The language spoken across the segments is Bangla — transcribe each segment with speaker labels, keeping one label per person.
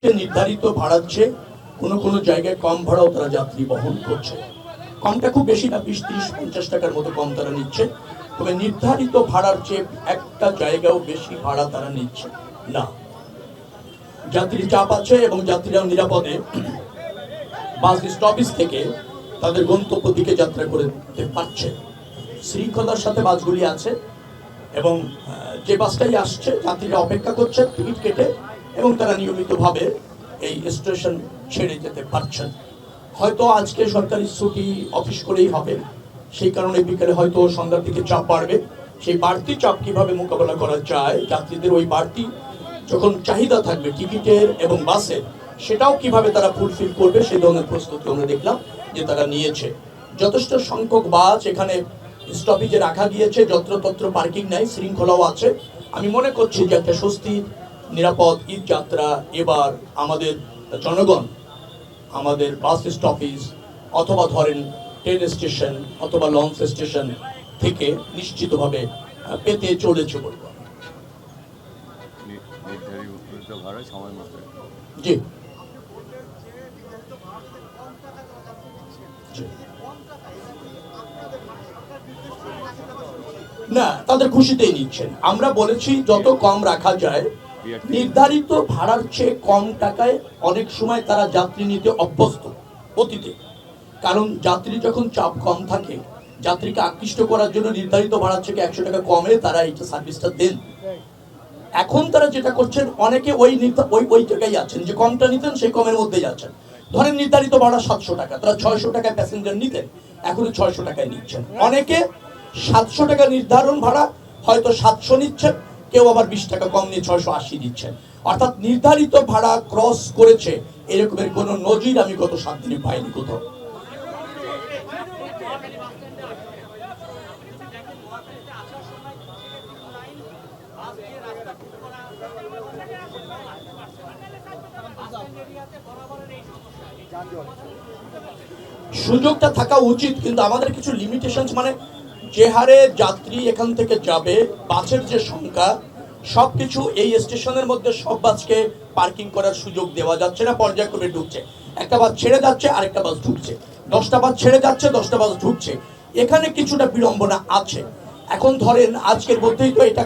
Speaker 1: নির্ধারিত ভাড়ার চেয়ে কোনো কোনো জায়গায় কম ভাড়াও তারা যাত্রী বহন করছে। কমটা খুব বেশি না, 20-30-50 টাকার মতো কম তারা নিচ্ছে, তবে নির্ধারিত ভাড়ার চেয়ে একটা জায়গাও বেশি ভাড়া তারা নিচ্ছে না। যাত্রী চাপ আছে এবং যাত্রীরা নিরাপদে বাস স্টপেজ থেকে তাদের গন্তব্য দিকে যাত্রা করতে পারছে। শৃঙ্খলার সাথে বাসগুলি আছে এবং যে বাসটাই আসছে যাত্রীরা অপেক্ষা করছে টিকিট কেটে এবং তারা নিয়মিতভাবে এই স্টেশন ছেড়ে যেতে পারছেন। হয়তো আজকে সরকারি ছুটি অফিস করেই হবে, সেই কারণে বিকেলে হয়তো সন্ধ্যার দিকে চাপ বাড়বে। সেই বাড়তি চাপ কিভাবে মোকাবেলা করা যায়, যাত্রীদের ওই বাড়তি যখন চাহিদা থাকবে টিকিটের এবং বাসের, সেটাও কিভাবে তারা ফুলফিল করবে সেই ধরনের প্রস্তুতি আমরা দেখলাম যে তারা নিয়েছে। যথেষ্ট সংখ্যক বাস এখানে স্টপেজে রাখা গিয়েছে, যত্রতত্র পার্কিং নাই, শৃঙ্খলাও আছে। আমি মনে করছি যে একটা স্বস্তির নিরাপদ ঈদ যাত্রা এবার আমাদের জনগণ আমাদের বাস স্টপেজ অথবা ধরেন ট্রেন স্টেশন অথবা লঞ্চ স্টেশন থেকে নিশ্চিতভাবে পেতে চলেছে বলব। জি না, তাদের খুশিতেই নিচ্ছেন। আমরা বলেছি যত কম রাখা যায়, নির্ধারিত ভাড়ার চেয়ে কম টাকায় অনেক সময় তারা যাত্রী নিতে অভ্যস্ত অতীতে, কারণ যাত্রী যখন চাপ কম থাকে যাত্রীকে আকৃষ্ট করার জন্য নির্ধারিত ভাড়ার থেকে 100 টাকা কমে তারা এই সার্ভিসটা দেন। এখন তারা যেটা করছেন, অনেকে ওই জায়গায় আছেন যে কমটা নিতেন সেই কমের মধ্যেই আছেন। ধরেন নির্ধারিত ভাড়া 700 টাকা, তারা 600 টাকায় প্যাসেঞ্জার নিতেন, এখন 600 টাকায় নিচ্ছেন। অনেকে 700 টাকা নির্ধারণ ভাড়া হয়তো 700 নিচ্ছেন, কেউ আবার 20 টাকা কম নিয়ে 680 দিচ্ছেন। অর্থাৎ নির্ধারিত ভাড়া ক্রস করেছে এরকমের কোনো নজির আমি গত 7 দিনে পাইনি কোথাও। সুযোগটা থাকা উচিত, কিন্তু আমাদের কিছু লিমিটেশন, মানে যে হারে যাত্রী এখান থেকে যাবে, বাসের যে সংখ্যা, সবকিছু এই স্টেশনের মধ্যে সব বাসকে পার্কিং করার সুযোগ দেওয়া যাচ্ছে না। পর্যায়ক্রমে ঢুকছে, একটা বাস ছেড়ে যাচ্ছে আরেকটা বাস ঢুকছে, 10টা বাস ছেড়ে যাচ্ছে 10টা বাস ঢুকছে, এখানে কিছুটা বিড়ম্বনা আছে। এখন ধরেন আজকের মধ্যেই তো এটা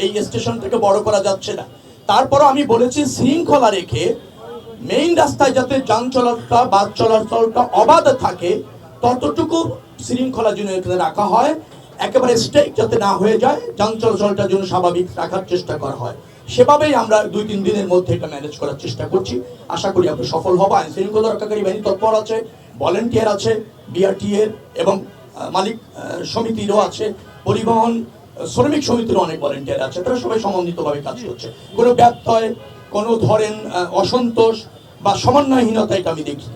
Speaker 1: এই স্টেশন থেকে বড় করা যাচ্ছে না, তারপরও আমি বলেছি শৃঙ্খলা রেখে মেইন রাস্তায় যাতে যান চলাচলটা বাস চলাচলটা অবাধ থাকে ততটুকু শৃঙ্খলা যেন এখানে রাখা হয়, একেবারে স্ট্রেক যাতে না হয়ে যায়, যান চলাচলটা যেন স্বাভাবিক রাখার চেষ্টা করা হয়। সেভাবেই আমরা 2-3 দিনের মধ্যে এটা ম্যানেজ করার চেষ্টা করছি। আশা করি আমরা সফল হব। আইন শৃঙ্খলা রক্ষাকারী বাহিনী তৎপর আছে, ভলেন্টিয়ার আছে, বিআরটি এর এবং মালিক সমিতিরও আছে, পরিবহন শ্রমিক সমিতিরও অনেক ভলেন্টিয়ার আছে, তারা সবাই সমন্বিতভাবে কাজ করছে। কোনো ব্যত্যয়, কোনো ধরেন অসন্তোষ বা সমন্বয়হীনতা এটা আমি দেখি।